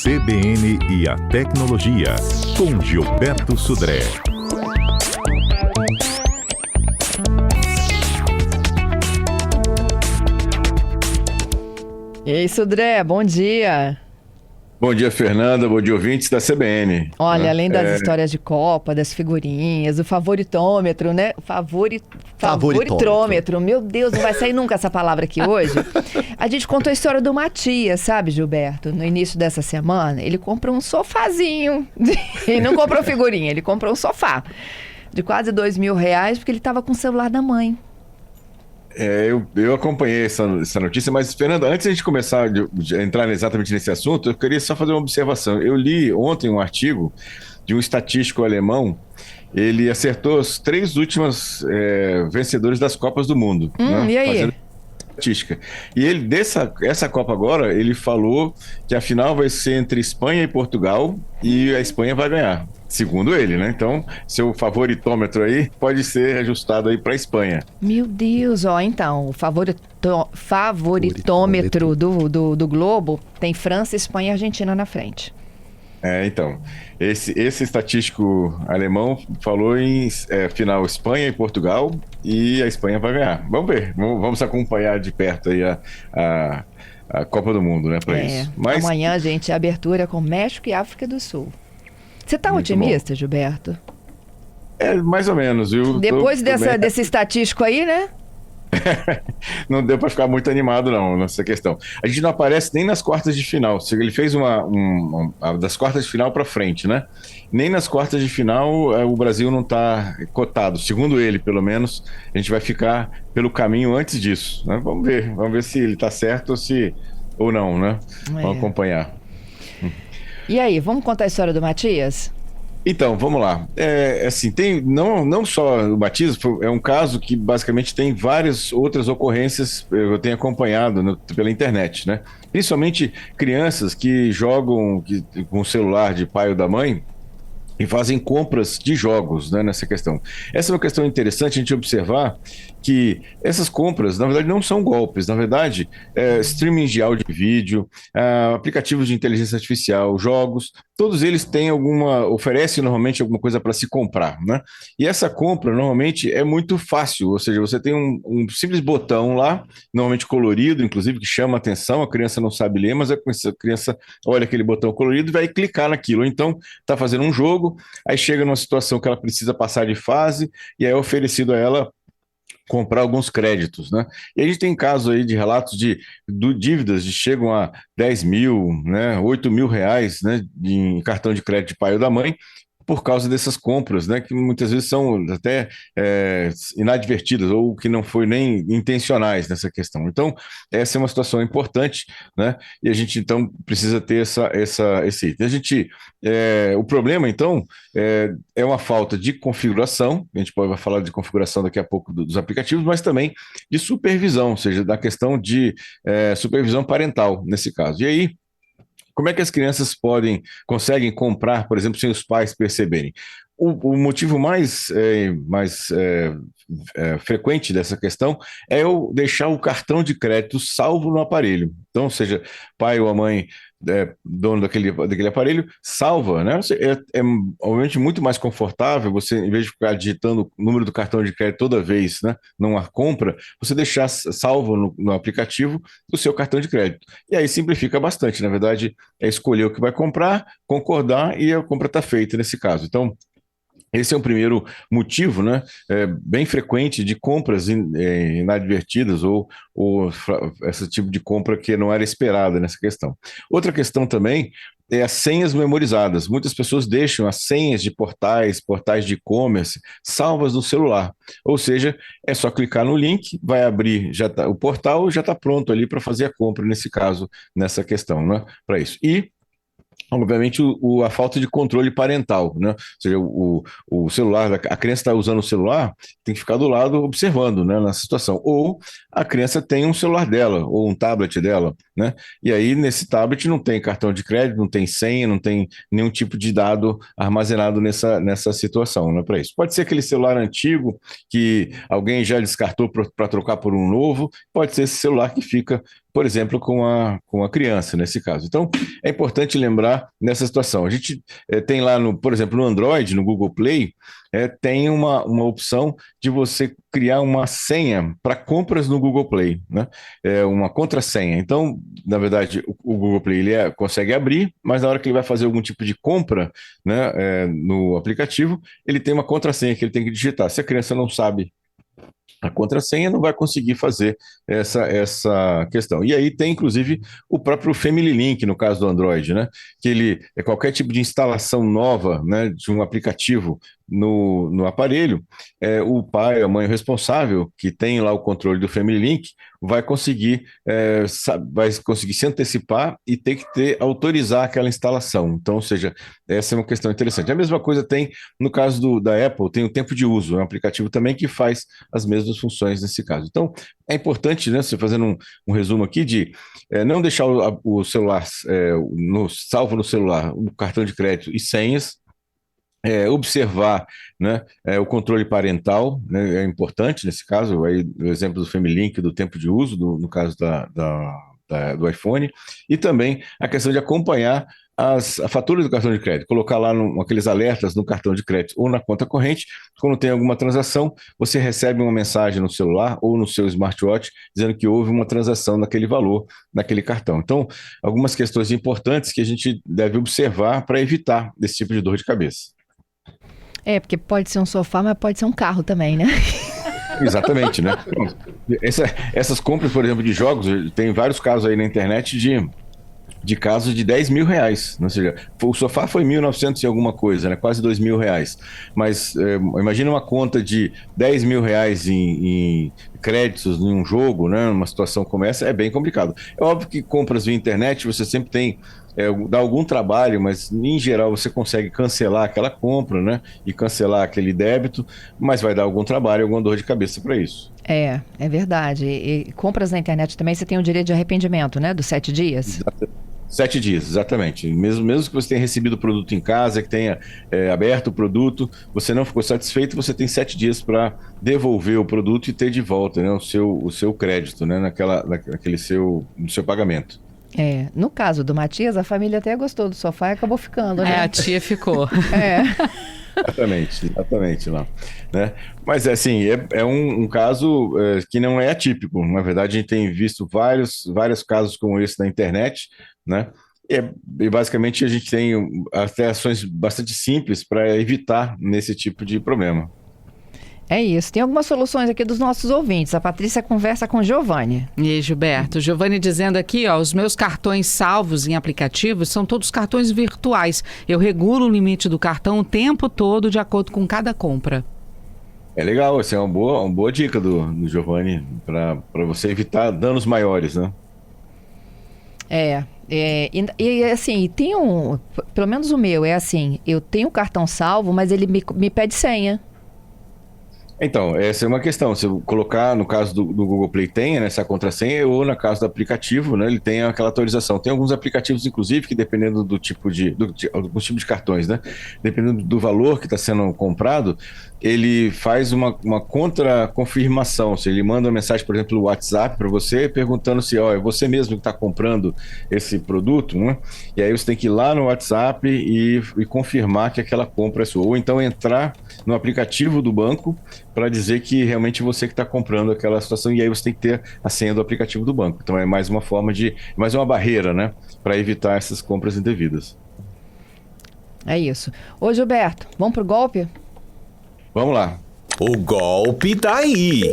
CBN e a Tecnologia, com Gilberto Sudré. Ei, Sudré, bom dia. Bom dia, Fernanda. Bom dia, ouvintes da CBN. Olha, além das histórias de Copa, das figurinhas, o favoritômetro, né? Favoritrômetro. Meu Deus, não vai sair nunca essa palavra aqui hoje. A gente contou a história do Matias, sabe, Gilberto? No início dessa semana, ele comprou um sofazinho. E não comprou figurinha, ele comprou um sofá de quase R$2.000, porque ele estava com o celular da mãe. Eu acompanhei essa notícia, mas, Fernanda, antes de a gente começar a entrar exatamente nesse assunto, eu queria só fazer uma observação. Eu li ontem um artigo de um estatístico alemão. Ele acertou os 3 últimos vencedores das Copas do Mundo. Né? E aí? Fazendo estatística. E ele, essa Copa agora, ele falou que a final vai ser entre Espanha e Portugal e a Espanha vai ganhar. Segundo ele, né? Então, seu favoritômetro aí pode ser ajustado aí para a Espanha. Meu Deus, então, o favoritômetro do Globo tem França, Espanha e Argentina na frente. Então, esse estatístico alemão falou em final Espanha e Portugal, e a Espanha vai ganhar. Vamos ver, vamos acompanhar de perto aí a Copa do Mundo, né, para isso. Mas amanhã, gente, a abertura com México e África do Sul. Você tá otimista, Gilberto? Mais ou menos, viu? Depois desse estatístico aí, né? Não deu para ficar muito animado, não, nessa questão. A gente não aparece nem nas quartas de final. Ele fez das quartas de final para frente, né? Nem nas quartas de final o Brasil não está cotado. Segundo ele, pelo menos, a gente vai ficar pelo caminho antes disso, né? Vamos ver se ele está certo ou não, né? Vamos acompanhar. E aí, vamos contar a história do Matias? Então, vamos lá. Tem não só o Matias, é um caso que basicamente tem várias outras ocorrências, eu tenho acompanhado pela internet, né? Principalmente crianças que jogam com o celular de pai ou da mãe e fazem compras de jogos, né, nessa questão. Essa é uma questão interessante a gente observar que essas compras, na verdade, não são golpes. Na verdade, streaming de áudio e vídeo, aplicativos de inteligência artificial, jogos, todos eles oferecem normalmente alguma coisa para se comprar, né? E essa compra, normalmente, é muito fácil. Ou seja, você tem um simples botão lá, normalmente colorido, inclusive, que chama a atenção. A criança não sabe ler, mas a criança olha aquele botão colorido e vai clicar naquilo. Ou então, está fazendo um jogo, aí chega numa situação que ela precisa passar de fase e é oferecido a ela comprar alguns créditos, né? E a gente tem casos aí de relatos de dívidas que chegam a 10 mil, né, 8 mil reais, né, em cartão de crédito de pai ou da mãe, por causa dessas compras, né, que muitas vezes são até inadvertidas ou que não foi nem intencionais nessa questão. Então, essa é uma situação importante, né, e a gente, então, precisa ter esse item. O problema, então, é uma falta de configuração, a gente vai falar de configuração daqui a pouco dos aplicativos, mas também de supervisão, ou seja, da questão de supervisão parental, nesse caso. E aí, como é que as crianças conseguem comprar, por exemplo, sem os pais perceberem? O motivo mais frequente dessa questão é eu deixar o cartão de crédito salvo no aparelho. Então, seja pai ou a mãe dono daquele aparelho, salva, né? Obviamente muito mais confortável você, em vez de ficar digitando o número do cartão de crédito toda vez, né, numa compra, você deixar salvo no aplicativo o seu cartão de crédito. E aí simplifica bastante. Na verdade, é escolher o que vai comprar, concordar e a compra está feita nesse caso. Então, esse é o primeiro motivo, né, bem frequente de compras inadvertidas ou esse tipo de compra que não era esperada nessa questão. Outra questão também é as senhas memorizadas. Muitas pessoas deixam as senhas de portais de e-commerce salvas no celular. Ou seja, é só clicar no link, vai abrir o portal, já está pronto ali para fazer a compra, nesse caso, nessa questão, né, para isso. E obviamente a falta de controle parental, né? Ou seja, o celular, a criança está usando o celular, tem que ficar do lado observando, né, nessa situação. Ou a criança tem um celular dela, ou um tablet dela, né? E aí nesse tablet não tem cartão de crédito, não tem senha, não tem nenhum tipo de dado armazenado nessa situação, né, para isso. Pode ser aquele celular antigo que alguém já descartou para trocar por um novo, pode ser esse celular que fica, por exemplo, com a criança, nesse caso. Então, é importante lembrar ajudar nessa situação. A gente tem lá, por exemplo, no Android, no Google Play, tem uma opção de você criar uma senha para compras no Google Play, né? Uma contrassenha. Então, na verdade, o Google Play ele consegue abrir, mas na hora que ele vai fazer algum tipo de compra, né, no aplicativo, ele tem uma contrassenha que ele tem que digitar. Se a criança não sabe a contrassenha, não vai conseguir fazer essa questão. E aí tem, inclusive, o próprio Family Link, no caso do Android, né? Que ele qualquer tipo de instalação nova, né, de um aplicativo no aparelho, o pai, a mãe responsável, que tem lá o controle do Family Link, vai conseguir se antecipar e ter que autorizar aquela instalação. Então, ou seja, essa é uma questão interessante. A mesma coisa tem no caso da Apple, tem o tempo de uso, é um aplicativo também que faz as mesmas funções nesse caso. Então, é importante, né, você fazendo um resumo aqui, de não deixar o celular salvo no celular, o cartão de crédito e senhas, observar, né, o controle parental, né, é importante nesse caso, aí, o exemplo do Family Link, do tempo de uso, no caso do iPhone, e também a questão de acompanhar a fatura do cartão de crédito, colocar lá aqueles alertas no cartão de crédito ou na conta corrente. Quando tem alguma transação, você recebe uma mensagem no celular ou no seu smartwatch dizendo que houve uma transação naquele valor, naquele cartão. Então, algumas questões importantes que a gente deve observar para evitar esse tipo de dor de cabeça. Porque pode ser um sofá, mas pode ser um carro também, né? Exatamente, né? Essas compras, por exemplo, de jogos, tem vários casos aí na internet de casos de R$10 mil, né? Ou seja, o sofá foi 1.900 e alguma coisa, né? Quase R$2 mil. Mas imagina uma conta de R$10 mil em créditos em um jogo, né? Numa situação como essa, é bem complicado. É óbvio que compras via internet, você sempre tem dá algum trabalho, mas em geral você consegue cancelar aquela compra, né? E cancelar aquele débito, mas vai dar algum trabalho, alguma dor de cabeça para isso. É verdade. E compras na internet também, você tem o direito de arrependimento, né? Dos 7 dias? 7 dias, exatamente. Mesmo que você tenha recebido o produto em casa, que tenha aberto o produto, você não ficou satisfeito, você tem 7 dias para devolver o produto e ter de volta, né, o seu crédito, né, no seu pagamento. No caso do Matias, a família até gostou do sofá e acabou ficando, né? A tia ficou. Exatamente lá, né? Mas assim, é um caso que não é atípico. Na verdade, a gente tem visto vários casos como esse na internet, né? E basicamente a gente tem até ações bastante simples para evitar nesse tipo de problema. É isso. Tem algumas soluções aqui dos nossos ouvintes. A Patrícia conversa com o Giovanni. E aí, Gilberto? Giovanni dizendo aqui, os meus cartões salvos em aplicativos são todos cartões virtuais. Eu regulo o limite do cartão o tempo todo de acordo com cada compra. É legal, essa é uma boa dica do Giovanni para você evitar danos maiores, né? E assim, pelo menos o meu é assim, eu tenho o cartão salvo, mas ele me pede senha. Então, essa é uma questão. Se eu colocar, no caso do Google Play, tem, né, essa contrassenha, ou no caso do aplicativo, né, ele tem aquela atualização. Tem alguns aplicativos, inclusive, que dependendo do tipo de cartões, né, dependendo do valor que está sendo comprado, ele faz uma contra-confirmação. Se ele manda uma mensagem, por exemplo, no WhatsApp para você, perguntando se é você mesmo que está comprando esse produto, né? E aí você tem que ir lá no WhatsApp e confirmar que aquela compra é sua. Ou então entrar no aplicativo do banco para dizer que realmente você que está comprando aquela situação, e aí você tem que ter a senha do aplicativo do banco. Então é mais uma mais uma barreira, né, para evitar essas compras indevidas. É isso. Ô Gilberto, vamos pro golpe? Vamos lá. O golpe tá aí.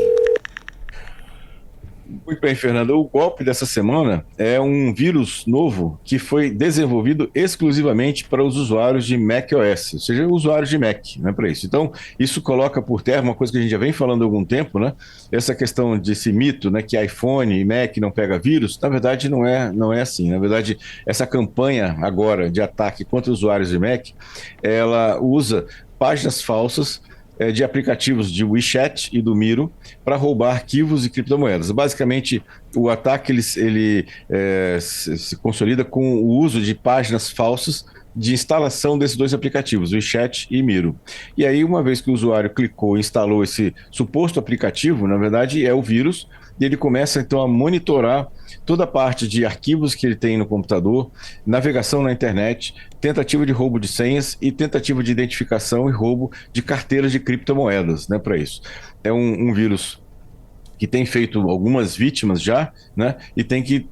Muito bem, Fernando. O golpe dessa semana é um vírus novo que foi desenvolvido exclusivamente para os usuários de macOS, ou seja, usuários de Mac, né, para isso. Então, isso coloca por terra uma coisa que a gente já vem falando há algum tempo, né? Essa questão desse mito, né, que iPhone e Mac não pega vírus, na verdade não é assim. Na verdade, essa campanha agora de ataque contra usuários de Mac, ela usa páginas falsas de aplicativos de WeChat e do Miro para roubar arquivos e criptomoedas. Basicamente, o ataque ele se consolida com o uso de páginas falsas de instalação desses dois aplicativos, WeChat e Miro. E aí, uma vez que o usuário clicou e instalou esse suposto aplicativo, na verdade é o vírus, e ele começa então a monitorar toda a parte de arquivos que ele tem no computador, navegação na internet, tentativa de roubo de senhas e tentativa de identificação e roubo de carteiras de criptomoedas, né, para isso. É um vírus que tem feito algumas vítimas já, né? E tem que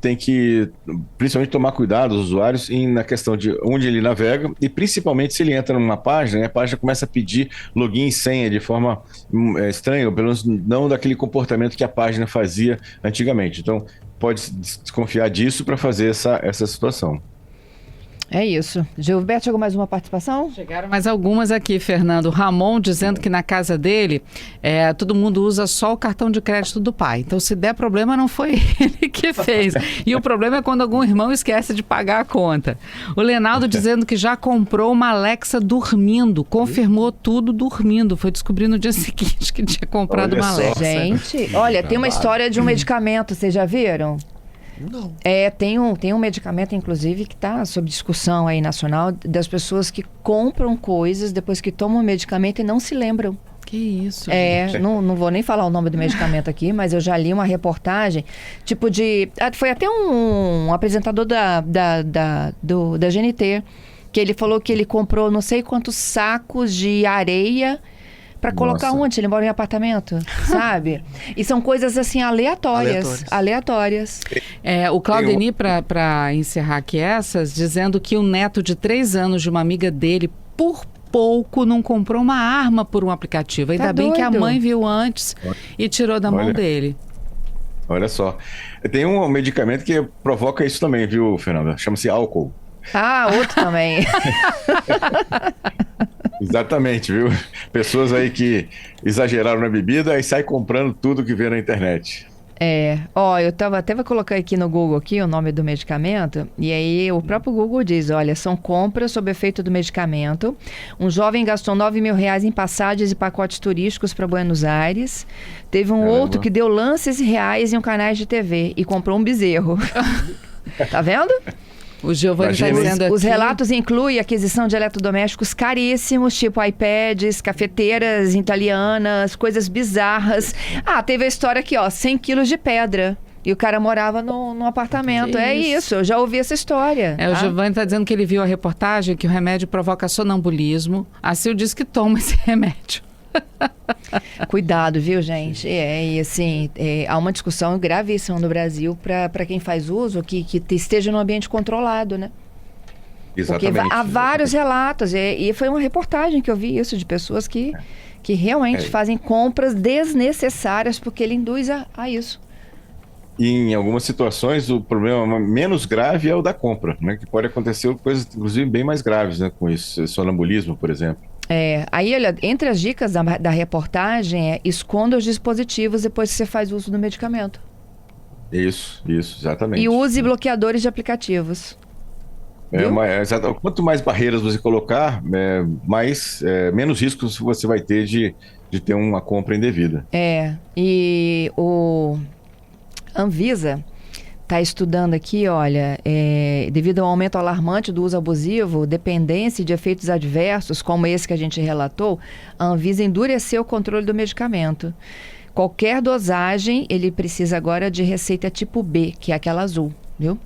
principalmente tomar cuidado, os usuários, na questão de onde ele navega e principalmente se ele entra numa página, né, a página começa a pedir login e senha de forma estranha, ou pelo menos não daquele comportamento que a página fazia antigamente. Então, pode desconfiar disso para fazer essa situação. É isso. Gilberto, chegou mais uma participação? Chegaram mais algumas aqui, Fernando. Ramon dizendo que na casa dele todo mundo usa só o cartão de crédito do pai. Então, se der problema, não foi ele que fez. E o problema é quando algum irmão esquece de pagar a conta. O Lenaldo dizendo que já comprou uma Alexa dormindo. Confirmou tudo dormindo. Foi descobrir no dia seguinte que tinha comprado uma Alexa. Gente, olha, tem uma história de um medicamento, vocês já viram? Não. Tem um medicamento, inclusive, que está sob discussão aí nacional, das pessoas que compram coisas depois que tomam o medicamento e não se lembram. Que isso, gente. Não vou nem falar o nome do medicamento aqui, mas eu já li uma reportagem, tipo de... Foi até um apresentador da GNT, que ele falou que ele comprou não sei quantos sacos de areia para colocar onde? Ele mora em apartamento, sabe? E são coisas assim aleatórias. O Claudeni, para encerrar aqui dizendo que o neto de 3 anos de uma amiga dele, por pouco, não comprou uma arma por um aplicativo. Ainda bem que a mãe viu antes e tirou da mão dele. Olha só. Tem um medicamento que provoca isso também, viu, Fernanda? Chama-se álcool. Ah, outro também. Exatamente, viu? Pessoas aí que exageraram na bebida e saem comprando tudo que vê na internet. Eu vou colocar aqui no Google o nome do medicamento, e aí o próprio Google diz, olha, são compras sob efeito do medicamento. Um jovem gastou R$9.000 em passagens e pacotes turísticos para Buenos Aires. Teve um outro que deu lances reais em um canal de TV e comprou um bezerro. Tá vendo? O Giovanni está dizendo aqui... Os relatos incluem aquisição de eletrodomésticos caríssimos, tipo iPads, cafeteiras italianas, coisas bizarras. Teve a história aqui, 100 quilos de pedra. E o cara morava num apartamento. Isso, eu já ouvi essa história. O Giovanni está dizendo que ele viu a reportagem que o remédio provoca sonambulismo. A Sil diz que toma esse remédio. Cuidado, viu, gente? Há uma discussão gravíssima no Brasil para quem faz uso que esteja no ambiente controlado, né? Exatamente. Porque há vários relatos, e foi uma reportagem que eu vi isso, de pessoas que realmente fazem compras desnecessárias porque ele induz a isso. E em algumas situações o problema menos grave é o da compra, né? Que pode acontecer coisas, inclusive, bem mais graves, né? Com isso, sonambulismo, por exemplo. Aí, olha, entre as dicas da reportagem esconda os dispositivos depois que você faz uso do medicamento. Isso, exatamente. E use bloqueadores de aplicativos. Quanto mais barreiras você colocar, menos riscos você vai ter de ter uma compra indevida. E o Anvisa está estudando aqui, olha, devido ao aumento alarmante do uso abusivo, dependência de efeitos adversos, como esse que a gente relatou, a Anvisa endureceu o controle do medicamento. Qualquer dosagem, ele precisa agora de receita tipo B, que é aquela azul, viu?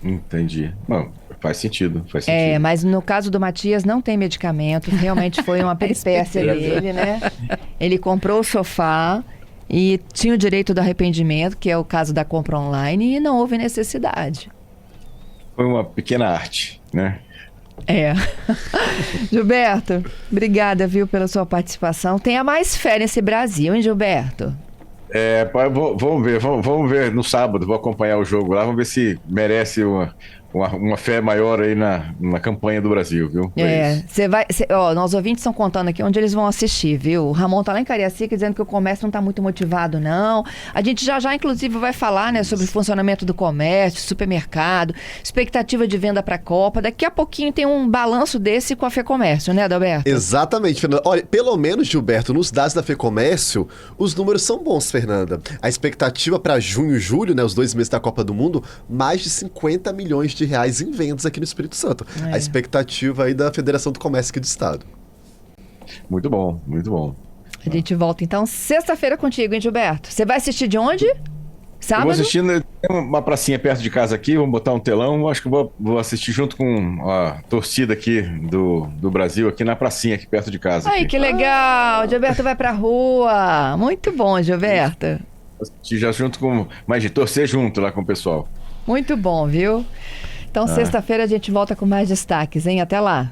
Entendi. Bom, faz sentido. Mas no caso do Matias não tem medicamento, realmente foi uma peripécia dele, né? Ele comprou o sofá e tinha o direito do arrependimento, que é o caso da compra online, e não houve necessidade. Foi uma pequena arte, né? Gilberto, obrigada, viu, pela sua participação. Tenha mais fé nesse Brasil, hein, Gilberto? Vamos ver no sábado, vou acompanhar o jogo lá, vamos ver se merece uma fé maior aí na campanha do Brasil, viu? Nossos ouvintes estão contando aqui onde eles vão assistir, viu? O Ramon tá lá em Cariacica dizendo que o comércio não tá muito motivado, não. A gente já inclusive, vai falar, né, sobre o funcionamento do comércio, supermercado, expectativa de venda para a Copa. Daqui a pouquinho tem um balanço desse com a FEComércio, né, Adalberto? Exatamente, Fernanda. Olha, pelo menos, Gilberto, nos dados da FEComércio, os números são bons, Fernanda. A expectativa para junho e julho, né, os 2 meses da Copa do Mundo, mais de 50 milhões de reais em vendas aqui no Espírito Santo. A expectativa aí da Federação do Comércio aqui do Estado. Muito bom, muito bom. A gente volta então sexta-feira contigo, hein, Gilberto? Você vai assistir de onde? Eu vou Sábado? assistir, tem uma pracinha perto de casa aqui, vamos botar um telão, acho que eu vou assistir junto com a torcida aqui do Brasil, aqui na pracinha, aqui perto de casa. Ai, aqui. que legal! Gilberto vai pra rua. Muito bom, Gilberto. Assistir já junto com, mas de torcer junto lá com o pessoal. Muito bom, viu? Então, sexta-feira a gente volta com mais destaques, hein? Até lá.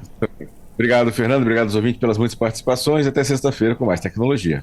Obrigado, Fernando, obrigado aos ouvintes pelas muitas participações, até sexta-feira com mais tecnologia.